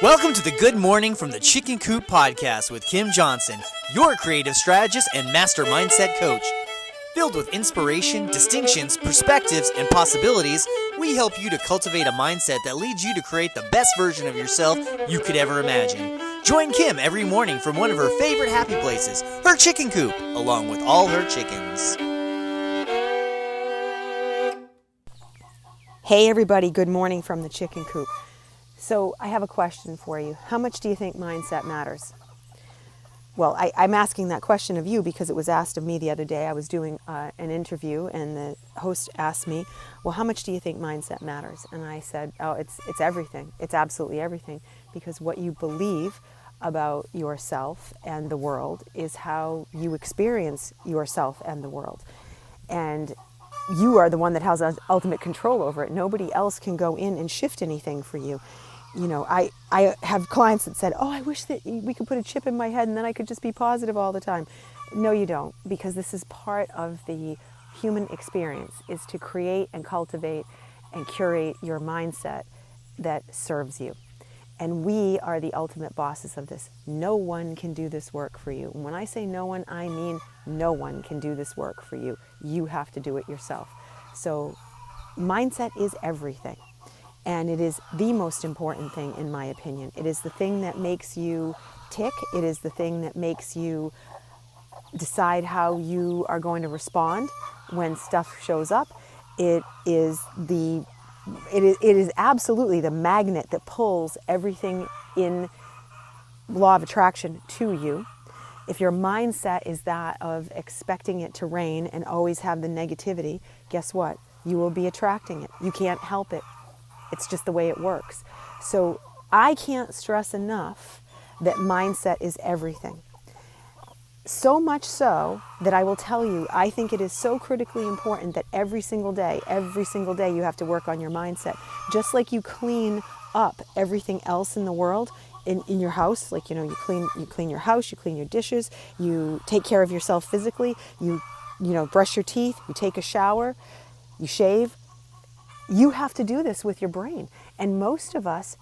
Welcome to the Good Morning from the Chicken Coop podcast with Kim Johnson, your creative strategist and master mindset coach. Filled with inspiration, distinctions, perspectives, and possibilities, we help you to cultivate a mindset that leads you to create the best version of yourself you could ever imagine. Join Kim every morning from one of her favorite happy places, her chicken coop, along with all her chickens. Hey everybody, good morning from the chicken coop. So I have a question for you. How much do you think mindset matters? Well, I'm asking that question of you because it was asked of me the other day. I was doing an interview and the host asked me, well, how much do you think mindset matters? And I said, oh, it's everything. It's absolutely everything, because what you believe about yourself and the world is how you experience yourself and the world. And you are the one that has ultimate control over it. Nobody else can go in and shift anything for you. You know, I have clients that said, oh, I wish that we could put a chip in my head and then I could just be positive all the time. No, you don't, because this is part of the human experience, is to create and cultivate and curate your mindset that serves you. And we are the ultimate bosses of this. No one can do this work for you. And when I say no one, I mean no one can do this work for you. You have to do it yourself. So mindset is everything. And it is the most important thing, in my opinion. It is the thing that makes you tick. It is the thing that makes you decide how you are going to respond when stuff shows up. It is absolutely the magnet that pulls everything in law of attraction to you. If your mindset is that of expecting it to rain and always have the negativity, guess what? You will be attracting it. You can't help it. It's just the way it works. So I can't stress enough that mindset is everything. So much so that I will tell you, I think it is so critically important that every single day you have to work on your mindset. Just like you clean up everything else in the world, in your house, like, you know, you clean your house, you clean your dishes, you take care of yourself physically, you brush your teeth, you take a shower, you shave. You have to do this with your brain. And most of us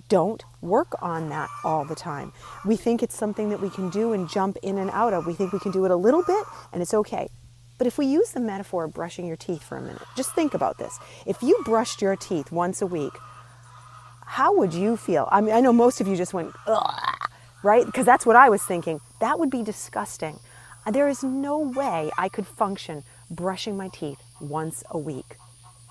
don't work on that all the time. We think it's something that we can do and jump in and out of. We think we can do it a little bit and it's okay. But if we use the metaphor of brushing your teeth for a minute, just think about this. If you brushed your teeth once a week, how would you feel? I mean, I know most of you just went, ugh, right? Because that's what I was thinking. That would be disgusting. There is no way I could function brushing my teeth once a week.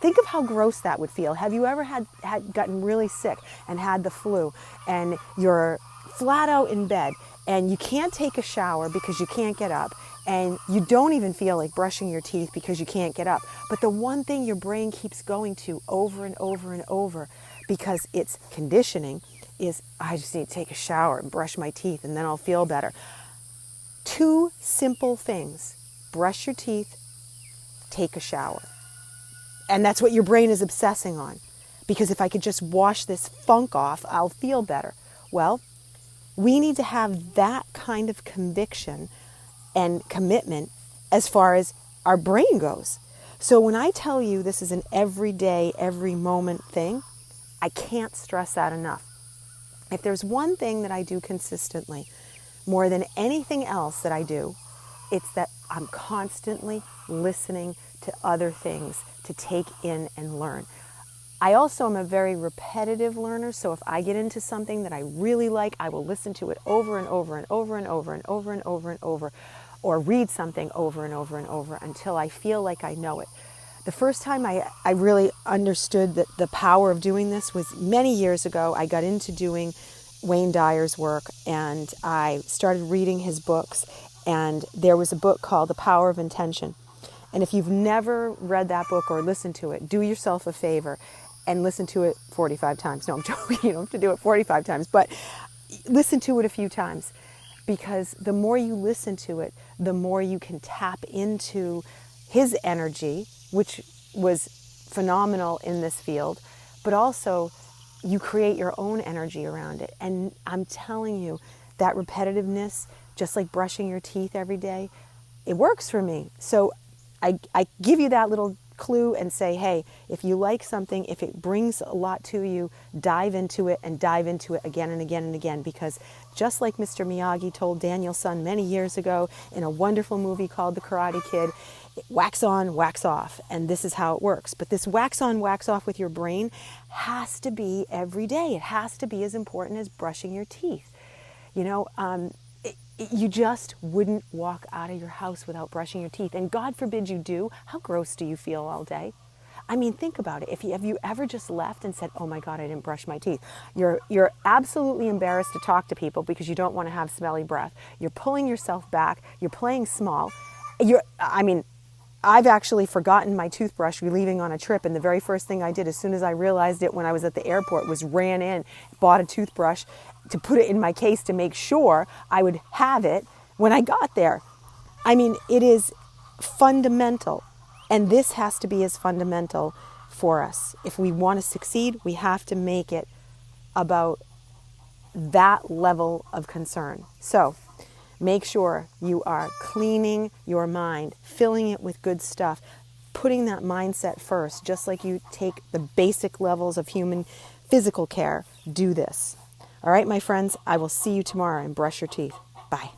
Think of how gross that would feel. Have you ever had gotten really sick and had the flu and you're flat out in bed and you can't take a shower because you can't get up and you don't even feel like brushing your teeth because you can't get up. But the one thing your brain keeps going to over and over and over, because it's conditioning, is I just need to take a shower and brush my teeth and then I'll feel better. Two simple things: brush your teeth, take a shower. And that's what your brain is obsessing on. Because if I could just wash this funk off, I'll feel better. Well, we need to have that kind of conviction and commitment as far as our brain goes. So when I tell you this is an everyday, every moment thing, I can't stress that enough. If there's one thing that I do consistently, more than anything else that I do, it's that I'm constantly listening to other things to take in and learn. I also am a very repetitive learner, so if I get into something that I really like, I will listen to it over and over and over and over and over and over and over, or read something over and over and over until I feel like I know it. The first time I really understood that the power of doing this was many years ago. I got into doing Wayne Dyer's work and I started reading his books, and there was a book called The Power of Intention. And if you've never read that book or listened to it, do yourself a favor and listen to it 45 times. No, I'm joking. You don't have to do it 45 times, but listen to it a few times, because the more you listen to it, the more you can tap into his energy, which was phenomenal in this field, but also you create your own energy around it. And I'm telling you, that repetitiveness, just like brushing your teeth every day, it works for me. So I give you that little clue and say, hey, if you like something, if it brings a lot to you, dive into it and dive into it again and again and again. Because just like Mr. Miyagi told Daniel's son many years ago in a wonderful movie called The Karate Kid, wax on, wax off. And this is how it works. But this wax on, wax off with your brain has to be every day. It has to be as important as brushing your teeth. You know, you just wouldn't walk out of your house without brushing your teeth. And God forbid you do. How gross do you feel all day? I mean, think about it. Have you ever just left and said, oh my God, I didn't brush my teeth? You're absolutely embarrassed to talk to people because you don't want to have smelly breath. You're pulling yourself back. You're playing small. I've actually forgotten my toothbrush leaving on a trip, and the very first thing I did as soon as I realized it when I was at the airport was ran in, bought a toothbrush to put it in my case to make sure I would have it when I got there. I mean, it is fundamental, and this has to be as fundamental for us. If we want to succeed, we have to make it about that level of concern. So, make sure you are cleaning your mind, filling it with good stuff, putting that mindset first, just like you take the basic levels of human physical care. Do this. All right, my friends, I will see you tomorrow, and brush your teeth. Bye.